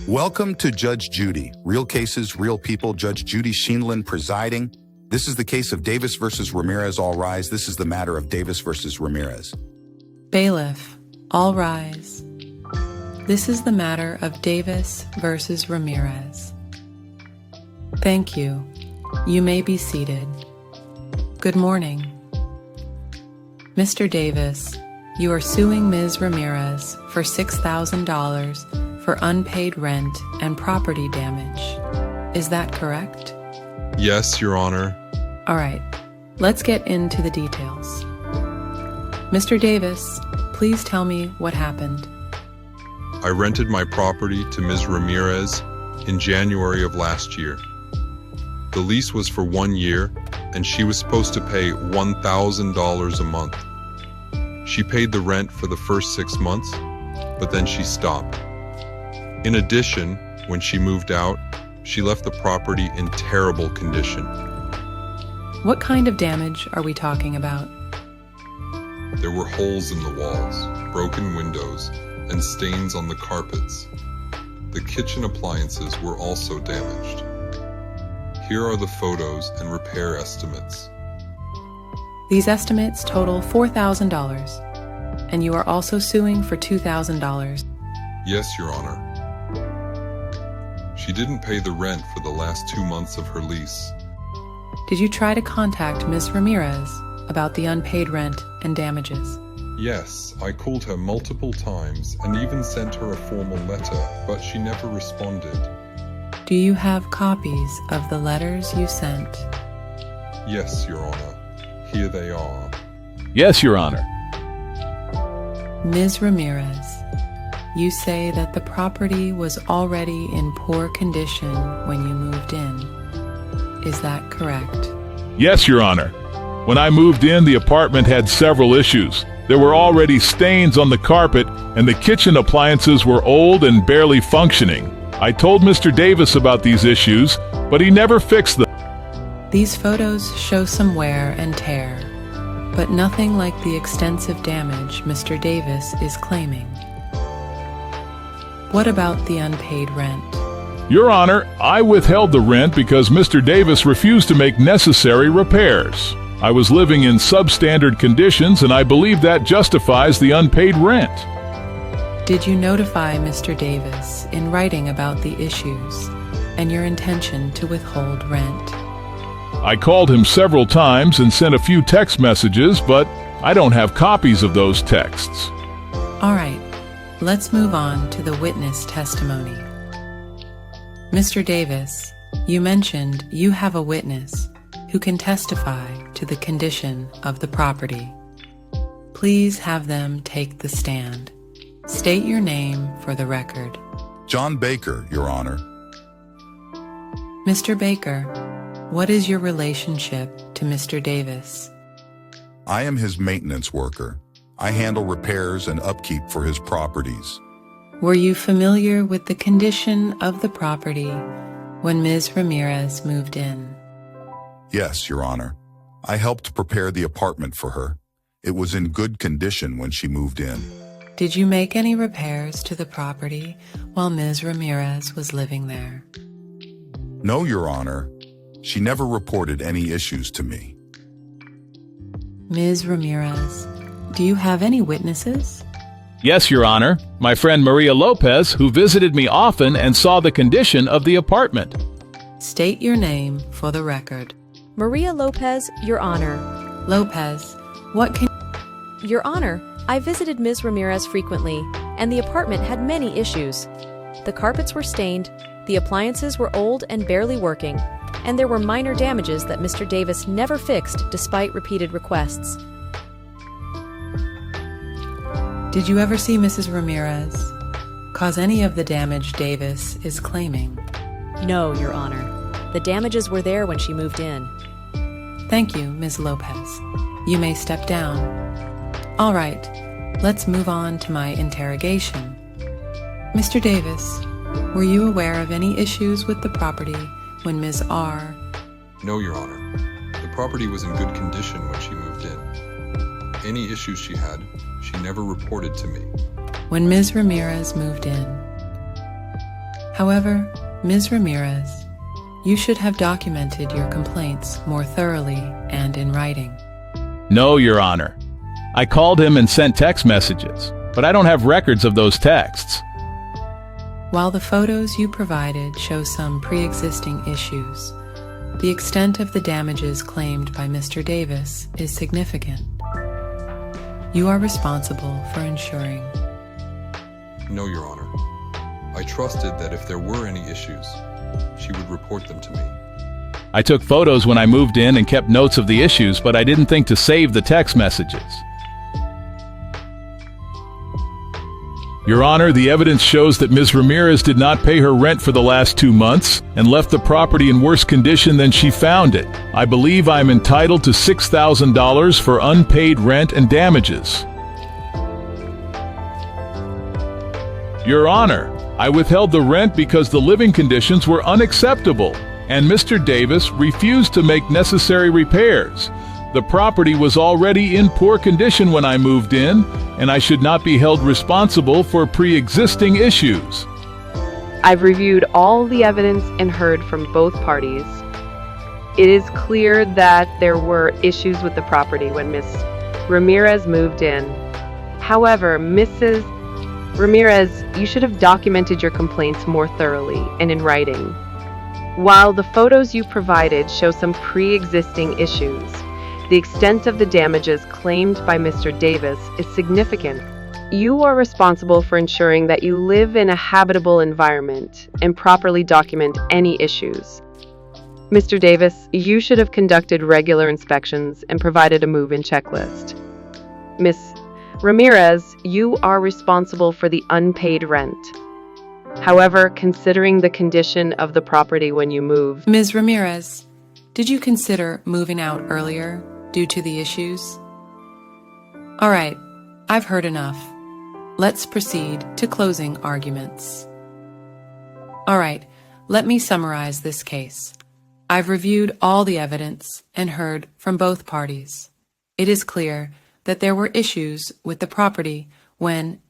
Welcome to Judge Judy. Real cases, real people. Judge Judy Sheindlin presiding. This is the case of Davis versus Ramirez. All rise. This is the matter of Davis versus Ramirez. Bailiff, all rise. This is the matter of Davis versus Ramirez. Thank you. You may be seated. Good morning. Mr. Davis, you are suing Ms. Ramirez for $6,000 for unpaid rent and property damage. Is that correct? Yes, Your Honor. All right, let's get into the details. Mr. Davis, please tell me what happened. I rented my property to Ms. Ramirez in January of last year. The lease was for 1 year, and she was supposed to pay $1,000 a month. She paid the rent for the first 6 months, but then she stopped. In addition, when she moved out, she left the property in terrible condition. What kind of damage are we talking about? There were holes in the walls, broken windows, and stains on the carpets. The kitchen appliances were also damaged. Here are the photos and repair estimates. These estimates total $4,000, and you are also suing for $2,000. Yes, Your Honor. She didn't pay the rent for the last 2 months of her lease. Did you try to contact Ms. Ramirez about the unpaid rent and damages? Yes, I called her multiple times and even sent her a formal letter, but she never responded. Do you have copies of the letters you sent? Yes, Your Honor. Here they are. Yes, Your Honor. Ms. Ramirez, you say that the property was already in poor condition when you moved in. Is that correct? Yes, Your Honor. When I moved in, the apartment had several issues. There were already stains on the carpet, and the kitchen appliances were old and barely functioning. I told Mr. Davis about these issues, but he never fixed them. These photos show some wear and tear, but nothing like the extensive damage Mr. Davis is claiming. What about the unpaid rent? Your Honor, I withheld the rent because Mr. Davis refused to make necessary repairs. I was living in substandard conditions, and I believe that justifies the unpaid rent. Did you notify Mr. Davis in writing about the issues and your intention to withhold rent? I called him several times and sent a few text messages, but I don't have copies of those texts. All right, let's move on to the witness testimony. Mr. Davis, you mentioned you have a witness who can testify to the condition of the property. Please have them take the stand. State your name for the record. John Baker, Your Honor. Mr. Baker, what is your relationship to Mr. Davis? I am his maintenance worker. I handle repairs and upkeep for his properties. Were you familiar with the condition of the property when Ms. Ramirez moved in? Yes, Your Honor. I helped prepare the apartment for her. It was in good condition when she moved in. Did you make any repairs to the property while Ms. Ramirez was living there? No, Your Honor. She never reported any issues to me. Ms. Ramirez, do you have any witnesses? Yes, Your Honor. My friend Maria Lopez, who visited me often and saw the condition of the apartment. State your name for the record. Maria Lopez, Your Honor. Lopez, what can... Your Honor, I visited Ms. Ramirez frequently, and the apartment had many issues. The carpets were stained, the appliances were old and barely working, and there were minor damages that Mr. Davis never fixed despite repeated requests. Did you ever see Mrs. Ramirez cause any of the damage Davis is claiming? No, Your Honor. The damages were there when she moved in. Thank you, Ms. Lopez. You may step down. All right, let's move on to my interrogation. Mr. Davis, were you aware of any issues with the property when Ms. R... No, Your Honor. The property was in good condition when she moved in. Any issues she had, she never reported to me. When Ms. Ramirez moved in, However, Ms. Ramirez, you should have documented your complaints more thoroughly and in writing. No, Your Honor. I called him and sent text messages, but I don't have records of those texts. While the photos you provided show some pre-existing issues, the extent of the damages claimed by Mr. Davis is significant. You are responsible for ensuring. No, Your Honor. I trusted that if there were any issues, she would report them to me. I took photos when I moved in and kept notes of the issues, but I didn't think to save the text messages. Your Honor, the evidence shows that Ms. Ramirez did not pay her rent for the last 2 months and left the property in worse condition than she found it. I believe I am entitled to $6,000 for unpaid rent and damages. Your Honor, I withheld the rent because the living conditions were unacceptable, and Mr. Davis refused to make necessary repairs. The property was already in poor condition when I moved in, and I should not be held responsible for pre-existing issues. I've reviewed all the evidence and heard from both parties. It is clear that there were issues with the property when Ms. Ramirez moved in. However, Mrs. Ramirez, you should have documented your complaints more thoroughly and in writing. While the photos you provided show some pre-existing issues, the extent of the damages claimed by Mr. Davis is significant. You are responsible for ensuring that you live in a habitable environment and properly document any issues. Mr. Davis, you should have conducted regular inspections and provided a move-in checklist. Ms. Ramirez, you are responsible for the unpaid rent. However, considering the condition of the property when you moved, Ms. Ramirez, did you consider moving out earlier due to the issues? All right, I've heard enough. Let's proceed to closing arguments. All right, let me summarize this case. I've reviewed all the evidence and heard from both parties. It is clear that there were issues with the property when